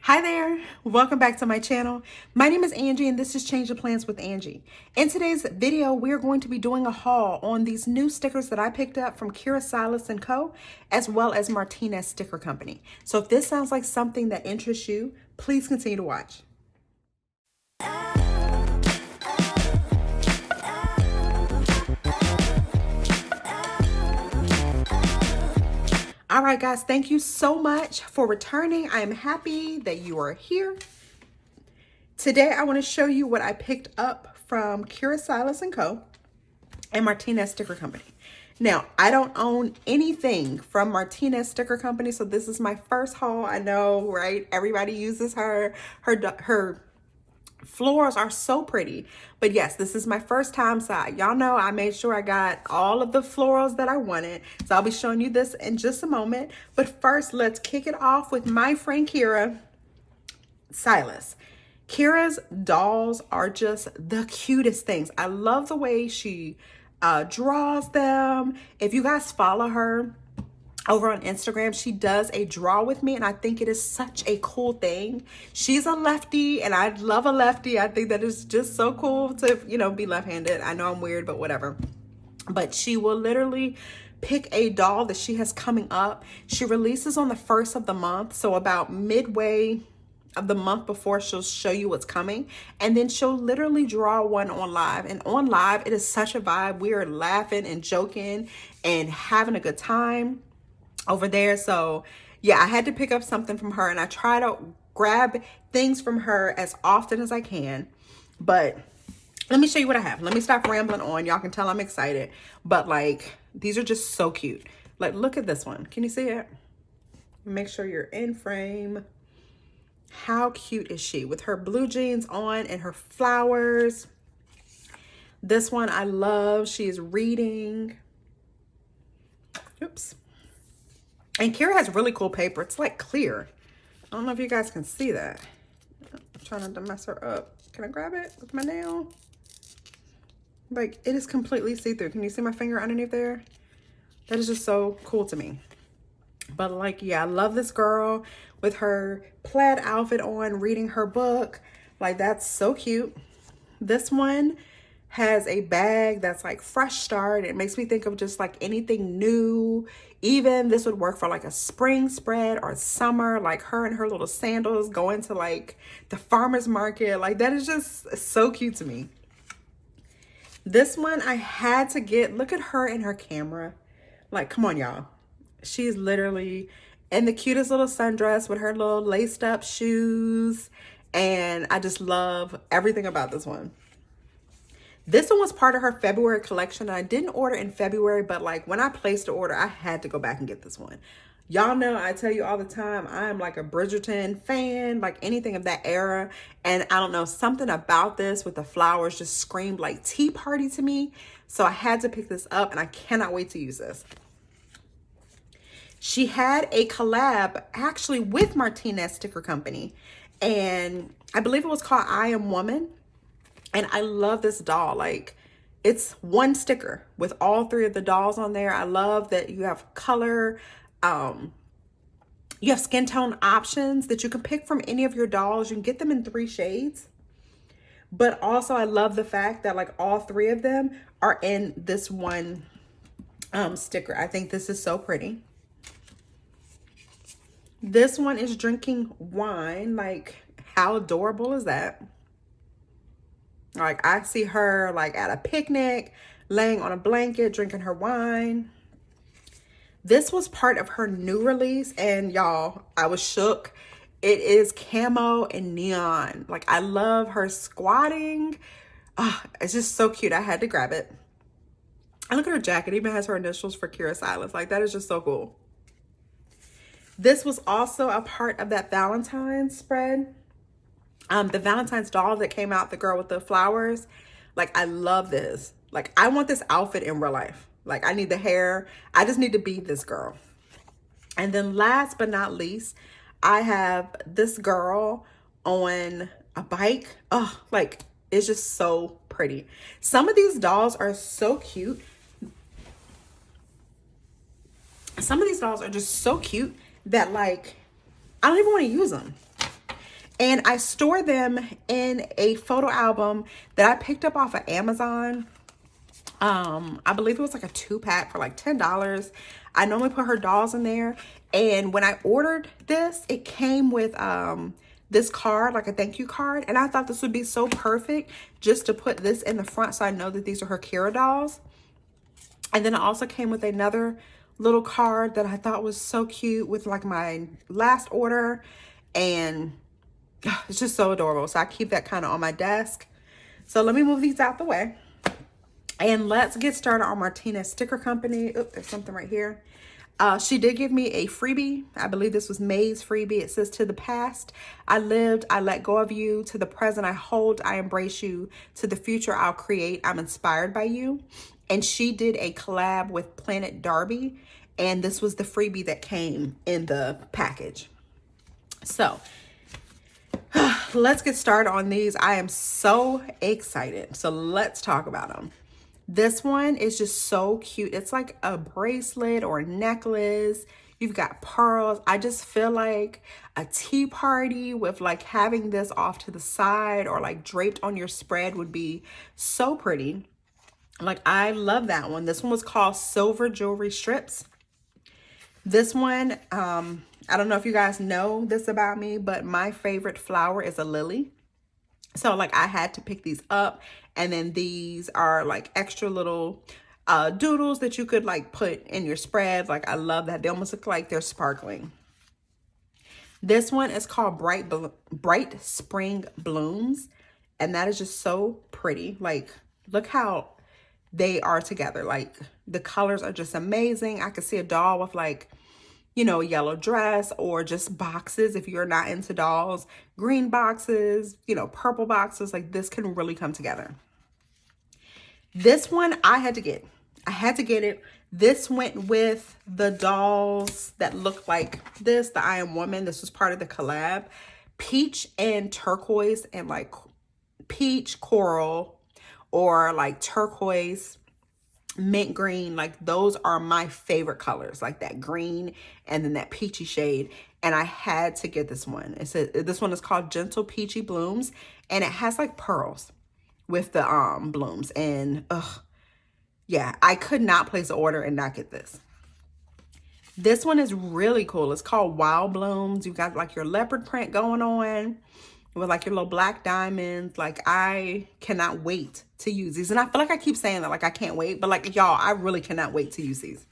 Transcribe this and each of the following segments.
Hi there, welcome back to my channel. My name is Angie and this is Change the Plans with Angie. In today's video, we're going to be doing a haul on these new stickers that I picked up from Kira Silas and Co, as well as Martinez Sticker Company. So if this sounds like something that interests you, please continue to watch. All right, guys, thank you so much for returning. I am happy that you are here. Today, I want to show you what I picked up from Kira Silas and Co and Martinez Sticker Company. Now, I don't own anything from Martinez Sticker Company, so this is my first haul. I know, right? Everybody uses her florals are so pretty, but yes, this is my first time, so y'all know I made sure I got all of the florals that I wanted, so I'll be showing you this in just a moment. But first, let's kick it off with my friend Kira Silas. Kira's dolls are just the cutest things. I love the way she draws them. If you guys follow her over on Instagram, she does a draw with me, and I think it is such a cool thing. She's a lefty, and I love a lefty. I think that is just so cool to, you know, be left-handed. I know I'm weird, but whatever. But she will literally pick a doll that she has coming up. She releases on the 1st of the month, so about midway of the month before, she'll show you what's coming, and then she'll literally draw one on live. And on live, it is such a vibe. We are laughing and joking and having a good time over there. So yeah, I had to pick up something from her, and I try to grab things from her as often as I can. But let me show you what I have. Let me stop rambling on. Y'all can tell I'm excited, but like, these are just so cute. Like, look at this one. Can you see it? Make sure you're in frame. How cute is she with her blue jeans on and her flowers? This one I love. She is reading. Oops. And Kira has really cool paper. It's like clear. I don't know if you guys can see that. I'm trying not to mess her up. Can I grab it with my nail? Like, it is completely see-through. Can you see my finger underneath there? That is just so cool to me. But like, yeah, I love this girl with her plaid outfit on, reading her book. Like, that's so cute. This one has a bag that's like fresh start. It makes me think of just like anything new. Even this would work for like a spring spread or summer, like her and her little sandals going to like the farmer's market. Like, that is just so cute to me. This one I had to get. Look at her and her camera. Like, come on, y'all. She's literally in the cutest little sundress with her little laced up shoes. And I just love everything about this one. This one was part of her February collection. I didn't order in February, but like when I placed the order, I had to go back and get this one. Y'all know I tell you all the time, I am like a Bridgerton fan, like anything of that era. And I don't know, something about this with the flowers just screamed like tea party to me. So I had to pick this up, and I cannot wait to use this. She had a collab actually with Martinez Sticker Company, and I believe it was called I Am Woman. And I love this doll. Like, it's one sticker with all 3 of the dolls on there. I love that you have color, you have skin tone options that you can pick from any of your dolls. You can get them in 3 shades. But also I love the fact that like all 3 of them are in this one sticker. I think this is so pretty. This one is drinking wine. Like, how adorable is that? Like, I see her like at a picnic, laying on a blanket, drinking her wine. This was part of her new release, and y'all, I was shook. It is camo and neon. Like, I love her squatting. Oh, it's just so cute. I had to grab it. And look at her jacket. It even has her initials for Kira Silas. Like, that is just so cool. This was also a part of that Valentine's spread. The Valentine's doll that came out, the girl with the flowers. Like, I love this. Like, I want this outfit in real life. Like, I need the hair. I just need to be this girl. And then last but not least, I have this girl on a bike. Oh, like, it's just so pretty. Some of these dolls are so cute. Some of these dolls are just so cute that like, I don't even want to use them. And I store them in a photo album that I picked up off of Amazon. I believe it was like a 2-pack for like $10. I normally put her dolls in there. And when I ordered this, it came with this card, like a thank you card. And I thought this would be so perfect just to put this in the front so I know that these are her Kira dolls. And then it also came with another little card that I thought was so cute with like my last order. And it's just so adorable. So I keep that kind of on my desk. So let me move these out the way. And let's get started on Martinez Sticker Company. Oh, there's something right here. She did give me a freebie. I believe this was May's freebie. It says, to the past, I lived, I let go of you. To the present, I hold, I embrace you. To the future, I'll create, I'm inspired by you. And she did a collab with Planet Darby. And this was the freebie that came in the package. So let's get started on these. I am so excited. So let's talk about them. This one is just so cute. It's like a bracelet or a necklace. You've got pearls. I just feel like a tea party with like having this off to the side or like draped on your spread would be so pretty. Like, I love that one. This one was called Silver Jewelry Strips. This one, I don't know if you guys know this about me, but my favorite flower is a lily. So like I had to pick these up, and then these are like extra little doodles that you could like put in your spread. Like, I love that. They almost look like they're sparkling. This one is called Bright Spring Blooms, and that is just so pretty. Like, look how they are together. Like, the colors are just amazing. I could see a doll with like, you know, a yellow dress, or just boxes if you're not into dolls, green boxes, you know, purple boxes. Like, this can really come together. This one I had to get. I had to get it. This went with the dolls that look like this, the I Am Woman. This was part of the collab. Peach and turquoise, and like peach coral, or like turquoise mint green. Like, those are my favorite colors, like that green and then that peachy shade. And I had to get this one. It says this one is called Gentle Peachy Blooms, and it has like pearls with the blooms. And yeah, I could not place an order and not get this. This one is really cool. It's called Wild Blooms. You've got like your leopard print going on with like your little black diamonds. Like, I cannot wait to use these. And I feel like I keep saying that, like I can't wait, but like, y'all, I really cannot wait to use these.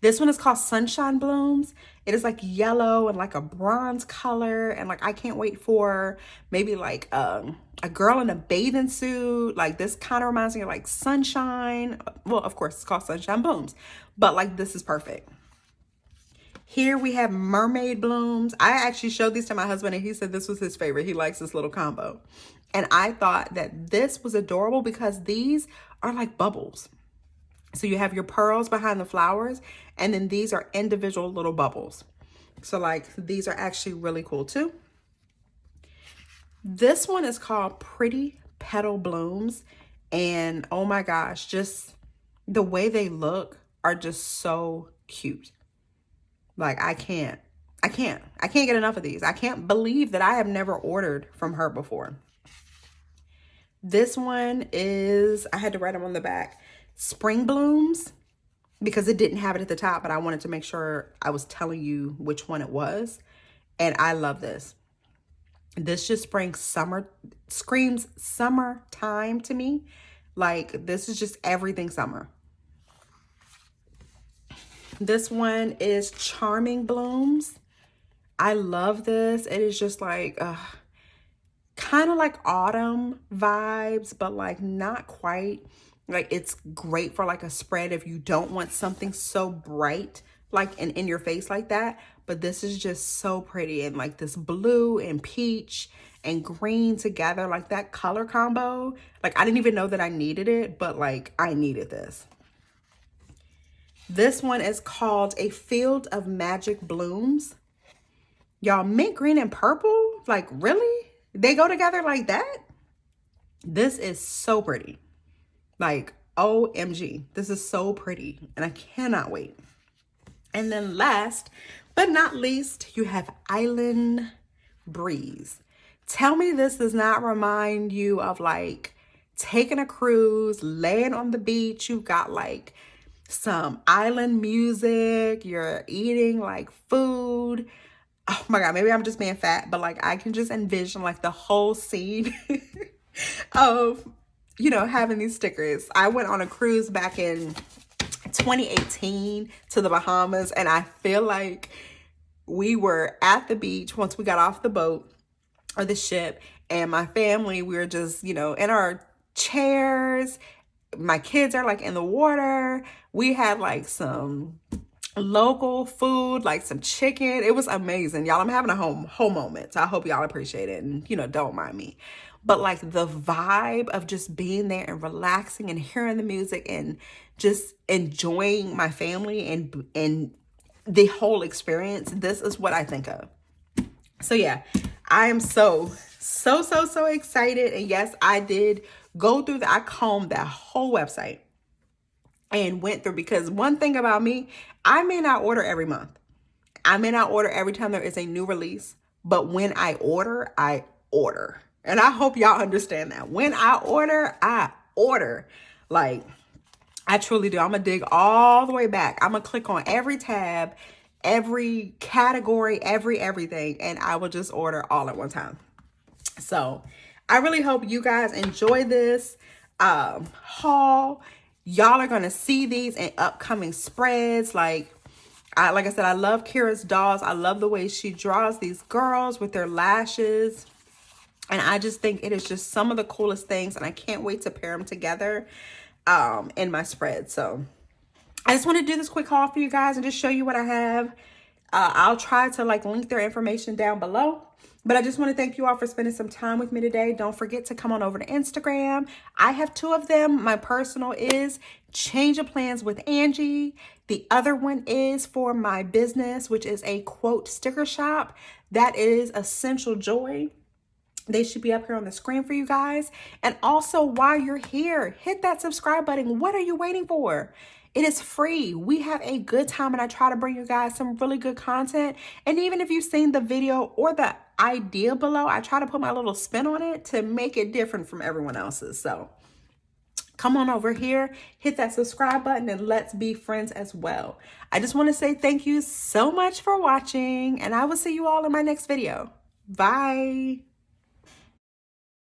This one is called Sunshine Blooms. It is like yellow and like a bronze color. And like, I can't wait for maybe like a girl in a bathing suit. Like, this kind of reminds me of like sunshine. Well, of course, it's called Sunshine Blooms, but like, this is perfect. Here we have Mermaid Blooms. I actually showed these to my husband, and he said this was his favorite. He likes this little combo. And I thought that this was adorable because these are like bubbles. So you have your pearls behind the flowers, and then these are individual little bubbles. So like, these are actually really cool too. This one is called Pretty Petal Blooms. And oh my gosh, just the way they look are just so cute. Like, I can't get enough of these. I can't believe that I have never ordered from her before. This one is, I had to write them on the back, Spring Blooms, because it didn't have it at the top, but I wanted to make sure I was telling you which one it was. And I love this. This just screams summertime to me. Like, this is just everything summer. This one is Charming Blooms. I love this. It is just like kind of like autumn vibes, but like not quite. Like, it's great for like a spread if you don't want something so bright, like in your face like that. But this is just so pretty, and like this blue and peach and green together, like that color combo. Like, I didn't even know that I needed it, but like, I needed this. This one is called A Field of Magic Blooms. Y'all, mint green and purple? Like, really? They go together like that? This is so pretty. Like, OMG. This is so pretty, and I cannot wait. And then last but not least, you have Island breeze. Tell me this does not remind you of like taking a cruise, laying on the beach. You've got like some island music, you're eating like food. Oh my God, maybe I'm just being fat, but like I can just envision like the whole scene of, you know, having these stickers. I went on a cruise back in 2018 to the Bahamas, and I feel like we were at the beach once we got off the boat or the ship, and my family, we were just, you know, in our chairs. My kids are like in the water. We had like some local food, like some chicken. It was amazing, y'all. I'm having a whole moment, so I hope y'all appreciate it and, you know, don't mind me. But like the vibe of just being there and relaxing and hearing the music and just enjoying my family and the whole experience, this is what I think of. So yeah, I am so excited. And yes, I did go through I combed that whole website and went through, because one thing about me, I may not order every month. I may not order every time there is a new release, but when I order, I order. And I hope y'all understand that. When I order, I order. Like, I truly do. I'm going to dig all the way back. I'm going to click on every tab, every category, everything, and I will just order all at one time. So I really hope you guys enjoy this haul. Y'all are going to see these in upcoming spreads. Like I said, I love Kira's dolls. I love the way she draws these girls with their lashes. And I just think it is just some of the coolest things. And I can't wait to pair them together in my spread. So I just want to do this quick haul for you guys and just show you what I have. I'll try to like link their information down below. But I just want to thank you all for spending some time with me today. Don't forget to come on over to Instagram. I have 2 of them. My personal is Change of Plans with Angie. The other one is for my business, which is a quote sticker shop. That is Essential Joy. They should be up here on the screen for you guys. And also, while you're here, hit that subscribe button. What are you waiting for? It is free. We have a good time, and I try to bring you guys some really good content. And even if you've seen the video or the idea below, I try to put my little spin on it to make it different from everyone else's. So come on over here, hit that subscribe button, and let's be friends as well. I just want to say thank you so much for watching, and I will see you all in my next video. Bye.